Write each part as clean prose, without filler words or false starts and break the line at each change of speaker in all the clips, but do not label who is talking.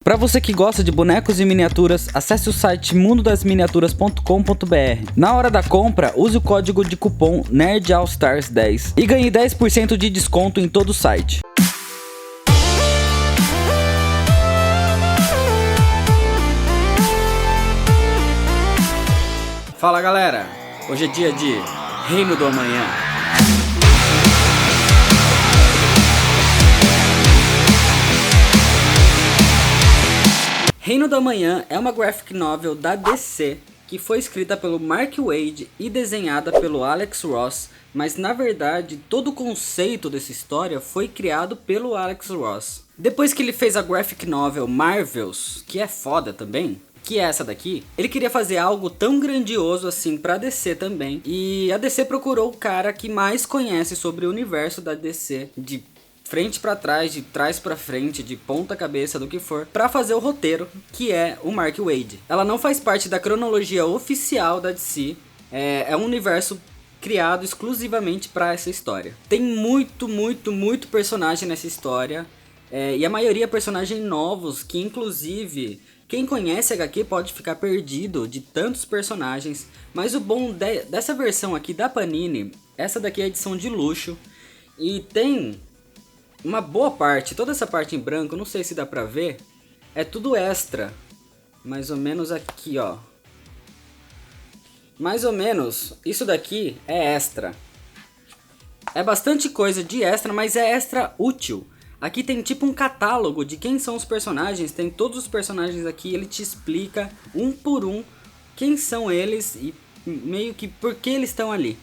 Para você que gosta de bonecos e miniaturas, acesse o site mundodasminiaturas.com.br. Na hora da compra, use o código de cupom NerdAllStars10 e ganhe 10% de desconto em todo o site. Fala galera, hoje é dia de Reino do Amanhã. Reino do Amanhã é uma graphic novel da DC que foi escrita pelo Mark Waid e desenhada pelo Alex Ross, mas na verdade todo o conceito dessa história foi criado pelo Alex Ross. Depois que ele fez a graphic novel Marvels, que é foda também, que é essa daqui, ele queria fazer algo tão grandioso assim pra DC também, e a DC procurou o cara que mais conhece sobre o universo da DC, de frente pra trás, de trás pra frente, de ponta cabeça, do que for, pra fazer o roteiro, que é o Mark Waid. Ela não faz parte da cronologia oficial da DC, é um universo criado exclusivamente pra essa história. Tem muito personagem nessa história, e a maioria é personagens novos, que inclusive quem conhece HQ pode ficar perdido de tantos personagens, mas o bom dessa versão aqui da Panini, essa daqui é a edição de luxo, e tem uma boa parte, toda essa parte em branco, não sei se dá pra ver, é tudo extra, mais ou menos aqui ó, mais ou menos, isso daqui é extra, é bastante coisa de extra, mas é extra útil. Aqui tem tipo um catálogo de quem são os personagens, tem todos os personagens aqui, ele te explica um por um quem são eles e meio que por que eles estão ali.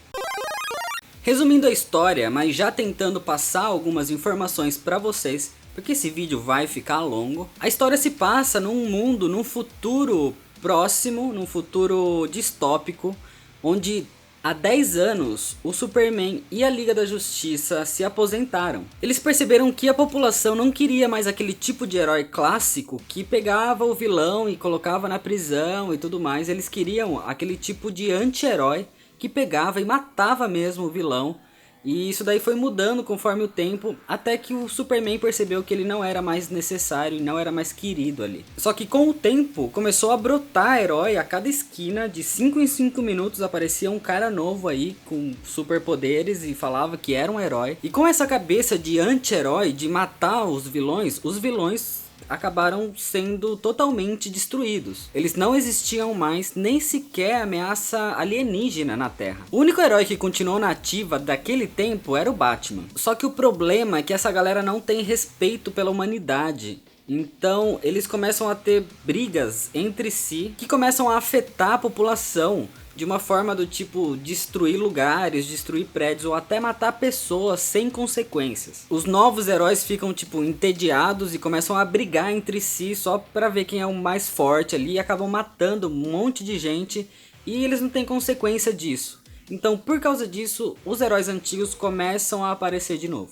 Resumindo a história, mas já tentando passar algumas informações pra vocês, porque esse vídeo vai ficar longo. A história se passa num mundo, num futuro próximo, num futuro distópico, onde há 10 anos, o Superman e a Liga da Justiça se aposentaram. Eles perceberam que a população não queria mais aquele tipo de herói clássico que pegava o vilão e colocava na prisão e tudo mais. Eles queriam aquele tipo de anti-herói que pegava e matava mesmo o vilão. E isso daí foi mudando conforme o tempo, até que o Superman percebeu que ele não era mais necessário e não era mais querido ali. Só que com o tempo começou a brotar herói a cada esquina, de 5 em 5 minutos aparecia um cara novo aí com superpoderes e falava que era um herói. E com essa cabeça de anti-herói, de matar os vilões acabaram sendo totalmente destruídos. Eles não existiam mais, nem sequer ameaça alienígena na Terra. O único herói que continuou na ativa daquele tempo era o Batman. Só que o problema é que essa galera não tem respeito pela humanidade. Então eles começam a ter brigas entre si que começam a afetar a população de uma forma do tipo destruir lugares, destruir prédios ou até matar pessoas sem consequências. Os novos heróis ficam tipo entediados e começam a brigar entre si só pra ver quem é o mais forte ali e acabam matando um monte de gente e eles não têm consequência disso. Então por causa disso os heróis antigos começam a aparecer de novo.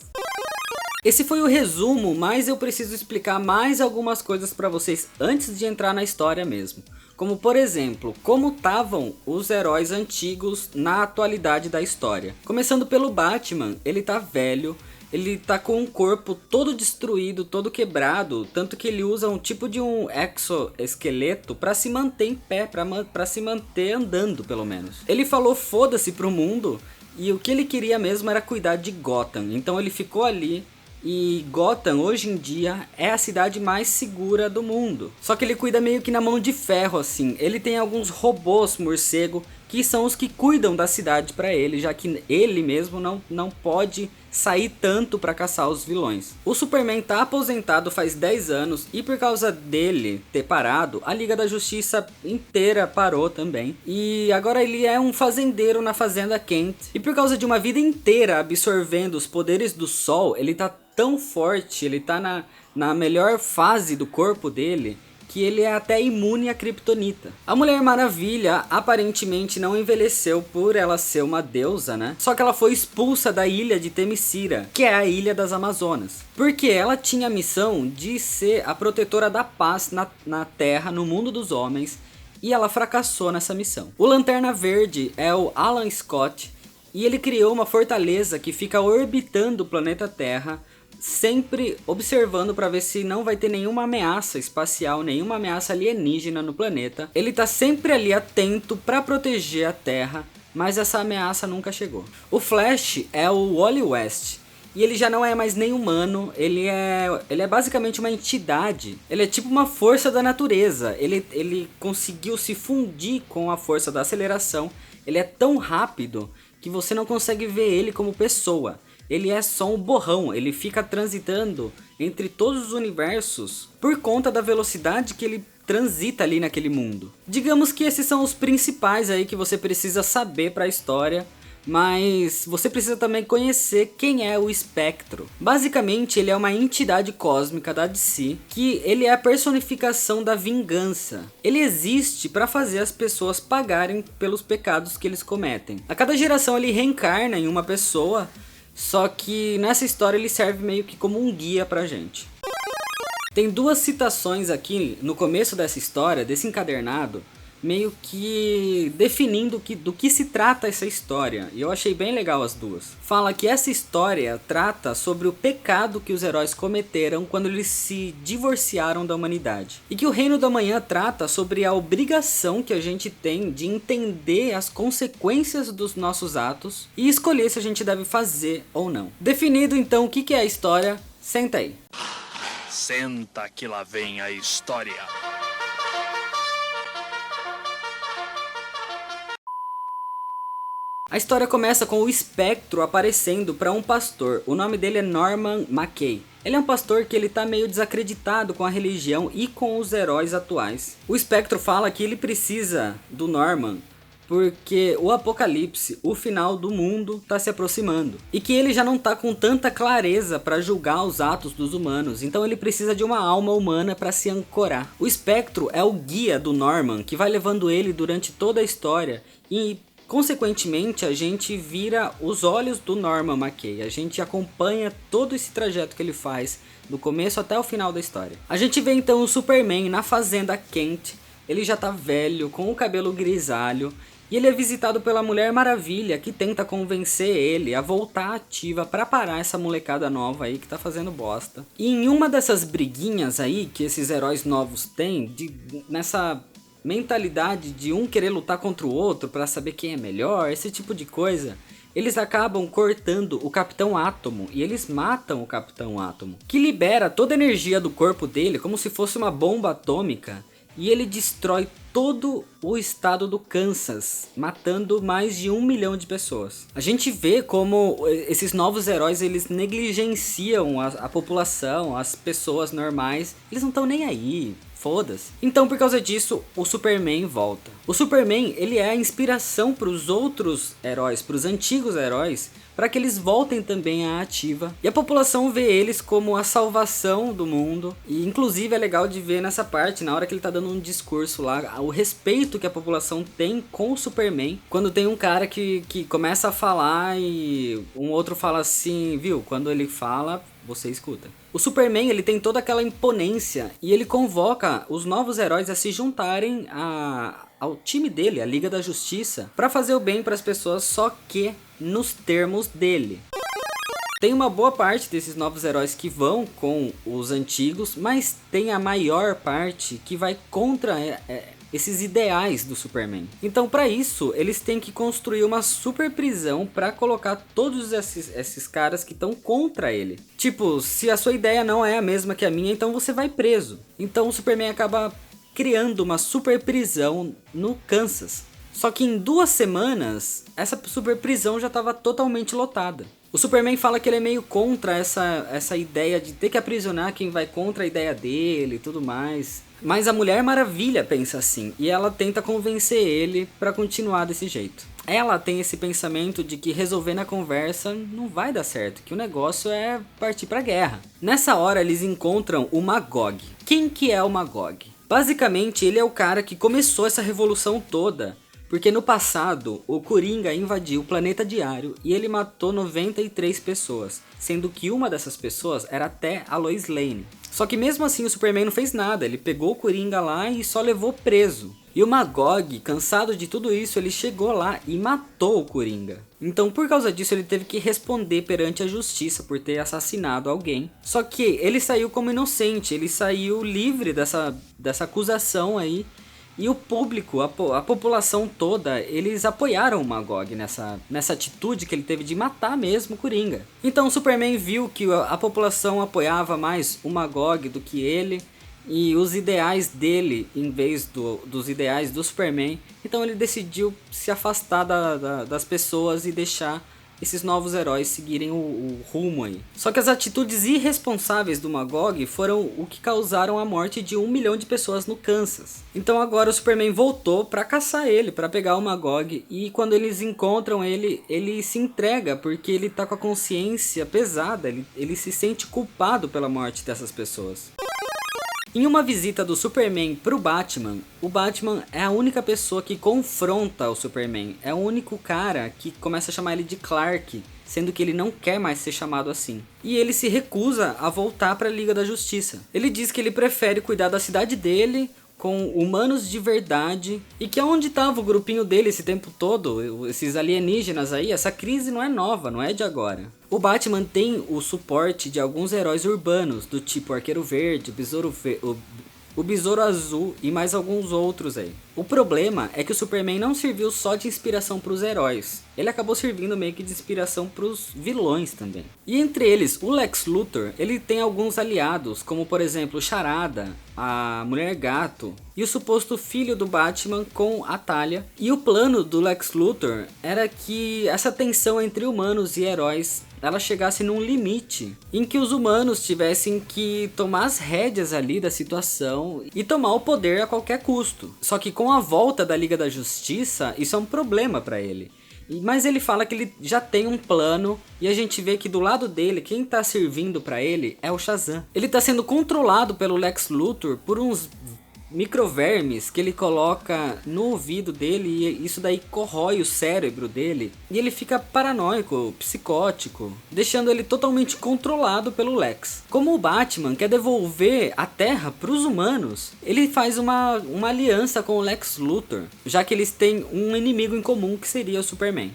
Esse foi o resumo, mas eu preciso explicar mais algumas coisas pra vocês antes de entrar na história mesmo. Como por exemplo, como estavam os heróis antigos na atualidade da história. Começando pelo Batman, ele tá velho, ele tá com um corpo todo destruído, todo quebrado, tanto que ele usa um tipo de um exoesqueleto pra se manter em pé, pra se manter andando pelo menos. Ele falou foda-se pro mundo e o que ele queria mesmo era cuidar de Gotham, então ele ficou ali. E Gotham hoje em dia é a cidade mais segura do mundo. Só que ele cuida meio que na mão de ferro assim. Ele tem alguns robôs morcego que são os que cuidam da cidade pra ele, já que ele mesmo não pode sair tanto pra caçar os vilões. O Superman tá aposentado faz 10 anos e por causa dele ter parado, a Liga da Justiça inteira parou também. E agora ele é um fazendeiro na fazenda Kent. E por causa de uma vida inteira absorvendo os poderes do sol, ele tá tão forte, ele tá na melhor fase do corpo dele, que ele é até imune à Kryptonita. A Mulher Maravilha aparentemente não envelheceu por ela ser uma deusa, né? Só que ela foi expulsa da ilha de Themyscira, que é a ilha das Amazonas. Porque ela tinha a missão de ser a protetora da paz na Terra, no mundo dos homens, e ela fracassou nessa missão. O Lanterna Verde é o Alan Scott, e ele criou uma fortaleza que fica orbitando o planeta Terra, sempre observando para ver se não vai ter nenhuma ameaça espacial, nenhuma ameaça alienígena no planeta. Ele tá sempre ali atento para proteger a Terra, mas essa ameaça nunca chegou. O Flash é o Wally West. E ele já não é mais nem humano, ele é basicamente uma entidade. Ele é tipo uma força da natureza. Ele conseguiu se fundir com a força da aceleração. Ele é tão rápido que você não consegue ver ele como pessoa. Ele é só um borrão, ele fica transitando entre todos os universos por conta da velocidade que ele transita ali naquele mundo. Digamos que esses são os principais aí que você precisa saber para a história. Mas você precisa também conhecer quem é o Espectro. Basicamente ele é uma entidade cósmica da DC, que ele é a personificação da vingança. Ele existe para fazer as pessoas pagarem pelos pecados que eles cometem. A cada geração ele reencarna em uma pessoa, só que nessa história ele serve meio que como um guia pra gente. Tem duas citações aqui no começo dessa história, desse encadernado, meio que definindo do que se trata essa história, e eu achei bem legal as duas. Fala que essa história trata sobre o pecado que os heróis cometeram quando eles se divorciaram da humanidade, e que o Reino da Manhã trata sobre a obrigação que a gente tem de entender as consequências dos nossos atos e escolher se a gente deve fazer ou não. Definido então o que é a história, senta aí.
Senta que lá vem a história.
A história começa com o Espectro aparecendo para um pastor. O nome dele é Norman McKay. Ele é um pastor que ele tá meio desacreditado com a religião e com os heróis atuais. O Espectro fala que ele precisa do Norman porque o apocalipse, o final do mundo, tá se aproximando. E que ele já não tá com tanta clareza para julgar os atos dos humanos. Então ele precisa de uma alma humana para se ancorar. O Espectro é o guia do Norman, que vai levando ele durante toda a história. E consequentemente, a gente vira os olhos do Norman McKay. A gente acompanha todo esse trajeto que ele faz, do começo até o final da história. A gente vê então o Superman na fazenda Kent. Ele já tá velho, com o cabelo grisalho. E ele é visitado pela Mulher Maravilha, que tenta convencer ele a voltar ativa pra parar essa molecada nova aí que tá fazendo bosta. E em uma dessas briguinhas aí que esses heróis novos têm, nessa mentalidade de um querer lutar contra o outro pra saber quem é melhor, esse tipo de coisa, eles acabam cortando o Capitão Átomo e eles matam o Capitão Átomo, que libera toda a energia do corpo dele como se fosse uma bomba atômica, e ele destrói todo o estado do Kansas, matando mais de 1 milhão de pessoas. A gente vê como esses novos heróis, eles negligenciam a população, as pessoas normais, eles não estão nem aí. Foda-se. Então, por causa disso, o Superman volta. O Superman, ele é a inspiração para os outros heróis, para os antigos heróis, para que eles voltem também à ativa. E a população vê eles como a salvação do mundo. E inclusive é legal de ver nessa parte, na hora que ele tá dando um discurso lá, o respeito que a população tem com o Superman. Quando tem um cara que começa a falar e um outro fala assim, viu? Quando ele fala, você escuta. O Superman, ele tem toda aquela imponência e ele convoca os novos heróis a se juntarem ao time dele, a Liga da Justiça, para fazer o bem para as pessoas, só que nos termos dele. Tem uma boa parte desses novos heróis que vão com os antigos, mas tem a maior parte que vai contra esses ideais do Superman. Então, para isso, eles têm que construir uma super prisão para colocar todos esses caras que estão contra ele. Tipo, se a sua ideia não é a mesma que a minha, então você vai preso. Então o Superman acaba criando uma super prisão no Kansas. Só que em 2 semanas, essa super prisão já estava totalmente lotada. O Superman fala que ele é meio contra essa ideia de ter que aprisionar quem vai contra a ideia dele e tudo mais. Mas a Mulher Maravilha pensa assim, e ela tenta convencer ele para continuar desse jeito. Ela tem esse pensamento de que resolver na conversa não vai dar certo, que o negócio é partir pra guerra. Nessa hora eles encontram o Magog. Quem que é o Magog? Basicamente ele é o cara que começou essa revolução toda, Porque no passado, o Coringa invadiu o planeta Diário e ele matou 93 pessoas, sendo que uma dessas pessoas era até a Lois Lane. Só que mesmo assim o Superman não fez nada, ele pegou o Coringa lá e só levou preso. E o Magog, cansado de tudo isso, ele chegou lá e matou o Coringa. Então por causa disso ele teve que responder perante a justiça por ter assassinado alguém. Só que ele saiu como inocente, ele saiu livre dessa acusação aí. E o público, a população toda, eles apoiaram o Magog nessa atitude que ele teve de matar mesmo o Coringa. Então o Superman viu que a população apoiava mais o Magog do que ele. E os ideais dele em vez dos ideais do Superman. Então ele decidiu se afastar das pessoas e deixar esses novos heróis seguirem o rumo aí. Só que as atitudes irresponsáveis do Magog foram o que causaram a morte de 1 milhão de pessoas no Kansas. Então agora o Superman voltou pra caçar ele, pra pegar o Magog. E quando eles encontram ele, ele se entrega porque ele tá com a consciência pesada. Ele se sente culpado pela morte dessas pessoas. Em uma visita do Superman pro Batman, o Batman é a única pessoa que confronta o Superman. É o único cara que começa a chamar ele de Clark, sendo que ele não quer mais ser chamado assim. E ele se recusa a voltar para a Liga da Justiça. Ele diz que ele prefere cuidar da cidade dele, com humanos de verdade, e que onde estava o grupinho dele esse tempo todo, esses alienígenas aí, essa crise não é nova, não é de agora. O Batman tem o suporte de alguns heróis urbanos, do tipo Arqueiro Verde, o Besouro Azul e mais alguns outros aí. O problema é que o Superman não serviu só de inspiração para os heróis, ele acabou servindo meio que de inspiração para os vilões também. E entre eles, o Lex Luthor, ele tem alguns aliados, como por exemplo o Charada, a Mulher Gato e o suposto filho do Batman com a Talia. E o plano do Lex Luthor era que essa tensão entre humanos e heróis ela chegasse num limite em que os humanos tivessem que tomar as rédeas ali da situação e tomar o poder a qualquer custo. Só que com a volta da Liga da Justiça, isso é um problema para ele. Mas ele fala que ele já tem um plano e a gente vê que do lado dele, quem tá servindo pra ele é o Shazam. Ele tá sendo controlado pelo Lex Luthor por uns microvermes que ele coloca no ouvido dele e isso daí corrói o cérebro dele. E ele fica paranoico, psicótico, deixando ele totalmente controlado pelo Lex. Como o Batman quer devolver a Terra para os humanos, ele faz uma aliança com o Lex Luthor, já que eles têm um inimigo em comum que seria o Superman.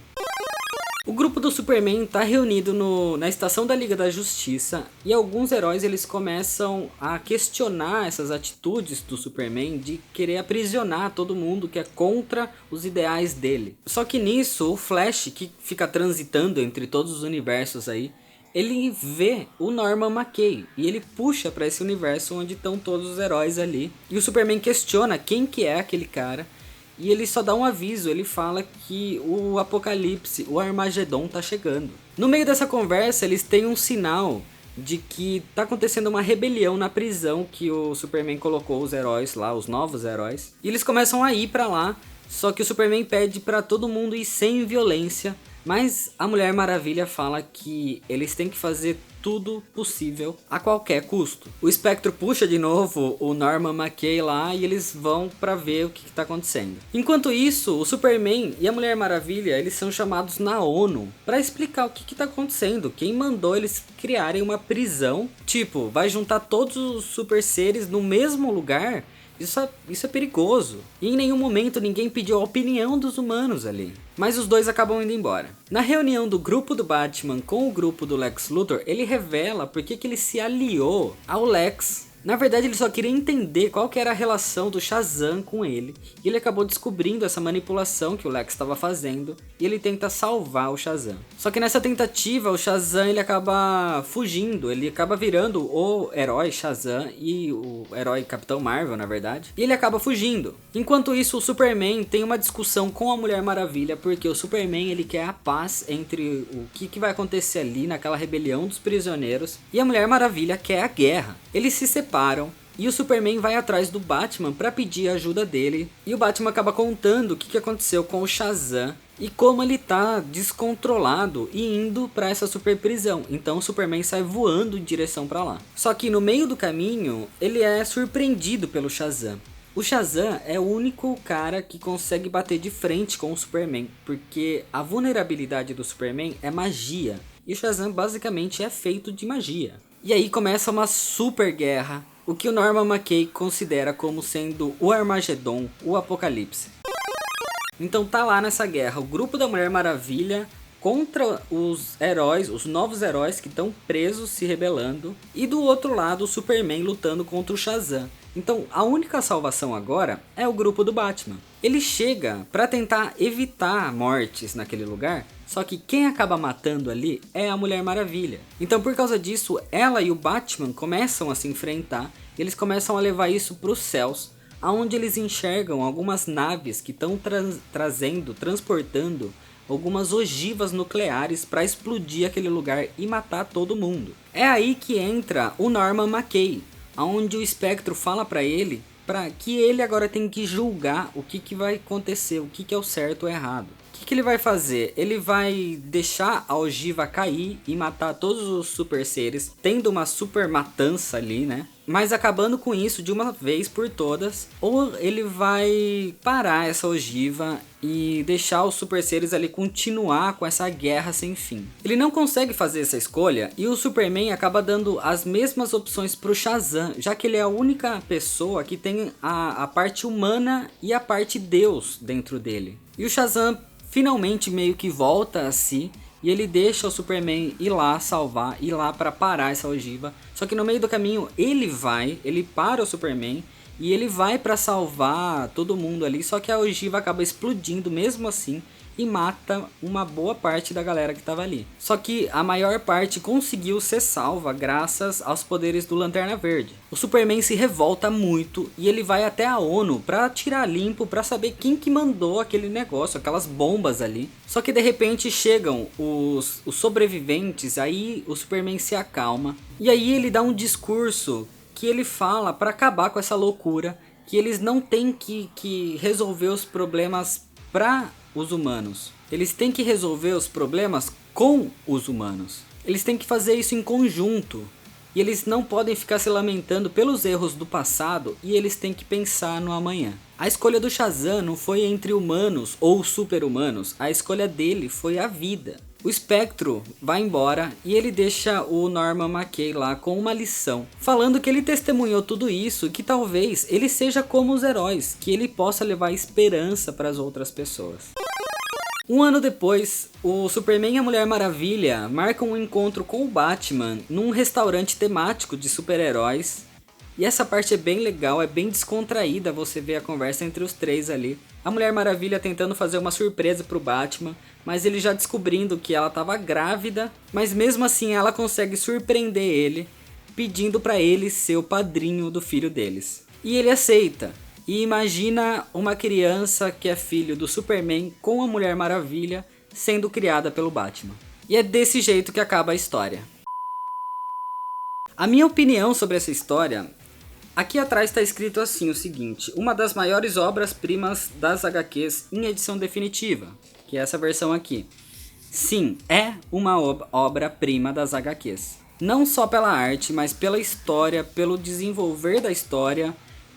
O grupo do Superman está reunido na estação da Liga da Justiça e alguns heróis eles começam a questionar essas atitudes do Superman de querer aprisionar todo mundo que é contra os ideais dele. Só que nisso o Flash, que fica transitando entre todos os universos aí, ele vê o Norman McKay e ele puxa para esse universo onde estão todos os heróis ali. E o Superman questiona quem que é aquele cara. E ele só dá um aviso, ele fala que o apocalipse, o Armagedon tá chegando. No meio dessa conversa, eles têm um sinal de que tá acontecendo uma rebelião na prisão que o Superman colocou os heróis lá, os novos heróis. E eles começam a ir pra lá, só que o Superman pede pra todo mundo ir sem violência. Mas a Mulher Maravilha fala que eles têm que fazer tudo possível a qualquer custo. O Espectro puxa de novo o Norman McKay lá e eles vão pra ver o que tá acontecendo. Enquanto isso, o Superman e a Mulher Maravilha eles são chamados na ONU pra explicar o que tá acontecendo. Quem mandou eles criarem uma prisão, tipo, vai juntar todos os super seres no mesmo lugar? Isso é perigoso. E em nenhum momento ninguém pediu a opinião dos humanos ali. Mas os dois acabam indo embora. Na reunião do grupo do Batman com o grupo do Lex Luthor, ele revela por que ele se aliou ao Lex. Na verdade ele só queria entender qual que era a relação do Shazam com ele. E ele acabou descobrindo essa manipulação que o Lex estava fazendo. E ele tenta salvar o Shazam. Só que nessa tentativa o Shazam ele acaba fugindo. Ele acaba virando o herói Shazam e o herói Capitão Marvel, na verdade. E ele acaba fugindo. Enquanto isso o Superman tem uma discussão com a Mulher Maravilha. Porque o Superman ele quer a paz entre o que vai acontecer ali naquela rebelião dos prisioneiros. E a Mulher Maravilha quer a guerra. Eles se separam e o Superman vai atrás do Batman para pedir a ajuda dele. E o Batman acaba contando o que aconteceu com o Shazam e como ele tá descontrolado e indo para essa super prisão. Então o Superman sai voando em direção para lá. Só que no meio do caminho ele é surpreendido pelo Shazam. O Shazam é o único cara que consegue bater de frente com o Superman, porque a vulnerabilidade do Superman é magia, e o Shazam basicamente é feito de magia. E aí começa uma super guerra, o que o Norman McKay considera como sendo o Armagedon, o Apocalipse. Então tá lá nessa guerra o grupo da Mulher Maravilha contra os heróis, os novos heróis que estão presos se rebelando, e do outro lado o Superman lutando contra o Shazam. Então a única salvação agora é o grupo do Batman. Ele chega para tentar evitar mortes naquele lugar, só que quem acaba matando ali é a Mulher Maravilha. Então por causa disso, ela e o Batman começam a se enfrentar, e eles começam a levar isso para os céus, aonde eles enxergam algumas naves que estão transportando algumas ogivas nucleares para explodir aquele lugar e matar todo mundo. É aí que entra o Norman McKay, onde o Espectro fala para ele que ele agora tem que julgar o que vai acontecer, o que é o certo ou errado. O que ele vai fazer? Ele vai deixar a ogiva cair e matar todos os super seres, tendo uma super matança ali, né? Mas acabando com isso de uma vez por todas, ou ele vai parar essa ogiva e deixar os super seres ali continuar com essa guerra sem fim. Ele não consegue fazer essa escolha e o Superman acaba dando as mesmas opções para o Shazam, já que ele é a única pessoa que tem a parte humana e a parte Deus dentro dele. E o Shazam finalmente meio que volta a si, e ele deixa o Superman ir lá salvar, ir lá para parar essa ogiva. Só que no meio do caminho ele para o Superman e ele vai para salvar todo mundo ali, só que a ogiva acaba explodindo mesmo assim e mata uma boa parte da galera que estava ali. Só que a maior parte conseguiu ser salva graças aos poderes do Lanterna Verde. O Superman se revolta muito e ele vai até a ONU para tirar limpo, para saber quem que mandou aquele negócio, aquelas bombas ali. Só que de repente chegam os sobreviventes, aí o Superman se acalma e aí ele dá um discurso que ele fala para acabar com essa loucura, que eles não têm que resolver os problemas para os humanos. Eles têm que resolver os problemas com os humanos. Eles têm que fazer isso em conjunto. E eles não podem ficar se lamentando pelos erros do passado, e eles têm que pensar no amanhã. A escolha do Shazam não foi entre humanos ou super-humanos. A escolha dele foi a vida. O Espectro vai embora e ele deixa o Norman McKay lá com uma lição, falando que ele testemunhou tudo isso e que talvez ele seja como os heróis, que ele possa levar esperança para as outras pessoas. Um ano depois, o Superman e a Mulher Maravilha marcam um encontro com o Batman num restaurante temático de super-heróis. E essa parte é bem legal, é bem descontraída, você vê a conversa entre os três ali. A Mulher Maravilha tentando fazer uma surpresa pro Batman, mas ele já descobrindo que ela estava grávida, mas mesmo assim ela consegue surpreender ele, pedindo para ele ser o padrinho do filho deles. E ele aceita. E imagina uma criança que é filho do Superman com a Mulher Maravilha sendo criada pelo Batman. E é desse jeito que acaba a história. A minha opinião sobre essa história, aqui atrás está escrito assim o seguinte: uma das maiores obras-primas das HQs em edição definitiva, que é essa versão aqui. Sim, é uma obra-prima das HQs. Não só pela arte, mas pela história, pelo desenvolver da história,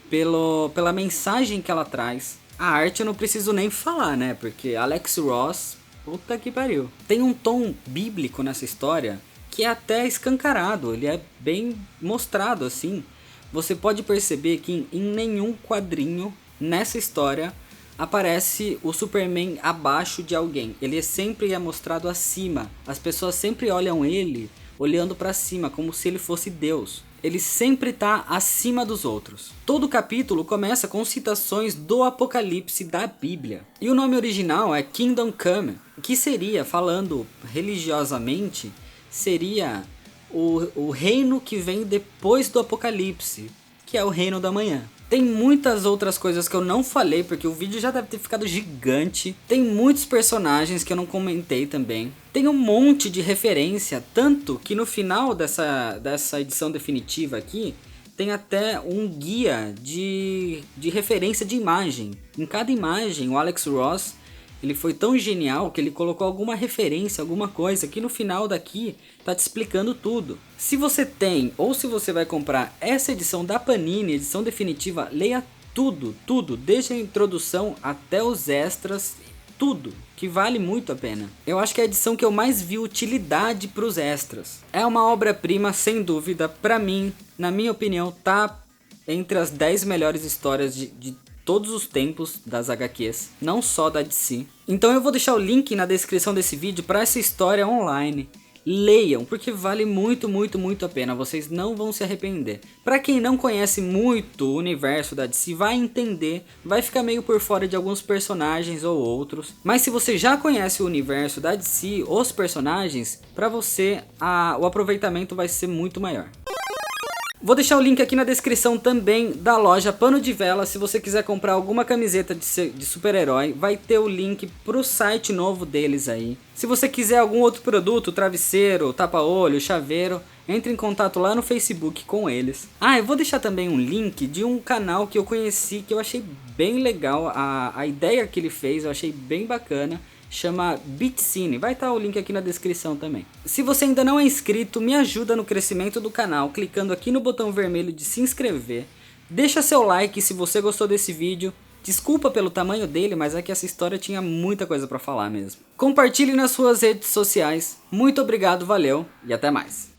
pela mensagem que ela traz. A arte eu não preciso nem falar, né? Porque Alex Ross, puta que pariu. Tem um tom bíblico nessa história que é até escancarado, ele é bem mostrado assim. Você pode perceber que em nenhum quadrinho nessa história aparece o Superman abaixo de alguém. Ele sempre é mostrado acima. As pessoas sempre olham ele olhando para cima, como se ele fosse Deus. Ele sempre está acima dos outros. Todo capítulo começa com citações do Apocalipse da Bíblia. E o nome original é Kingdom Come, que seria, falando religiosamente, seria o reino que vem depois do Apocalipse, que é o reino da manhã. Tem muitas outras coisas que eu não falei, porque o vídeo já deve ter ficado gigante. Tem muitos personagens que eu não comentei também. Tem um monte de referência, tanto que no final dessa edição definitiva aqui, tem até um guia de referência de imagem. Em cada imagem, o Alex Ross, ele foi tão genial que ele colocou alguma referência, alguma coisa, que no final daqui tá te explicando tudo. Se você tem, ou se você vai comprar essa edição da Panini, edição definitiva, leia tudo, desde a introdução até os extras, tudo, que vale muito a pena. Eu acho que é a edição que eu mais vi utilidade para os extras. É uma obra-prima, sem dúvida, pra mim, na minha opinião, tá entre as 10 melhores histórias de todos os tempos das HQs, não só da DC. Então eu vou deixar o link na descrição desse vídeo para essa história online. Leiam, porque vale muito a pena, vocês não vão se arrepender. Pra quem não conhece muito o universo da DC, vai entender, vai ficar meio por fora de alguns personagens ou outros. Mas se você já conhece o universo da DC, os personagens, pra você o aproveitamento vai ser muito maior. Vou deixar o link aqui na descrição também da loja Pano de Vela. Se você quiser comprar alguma camiseta de super-herói, vai ter o link pro site novo deles aí. Se você quiser algum outro produto, travesseiro, tapa-olho, chaveiro, entre em contato lá no Facebook com eles. Ah, eu vou deixar também um link de um canal que eu conheci, que eu achei bem legal, a ideia que ele fez eu achei bem bacana. Chama Beatcine, vai estar o link aqui na descrição também. Se você ainda não é inscrito, me ajuda no crescimento do canal, clicando aqui no botão vermelho de se inscrever. Deixa seu like se você gostou desse vídeo. Desculpa pelo tamanho dele, mas é que essa história tinha muita coisa pra falar mesmo. Compartilhe nas suas redes sociais. Muito obrigado, valeu e até mais.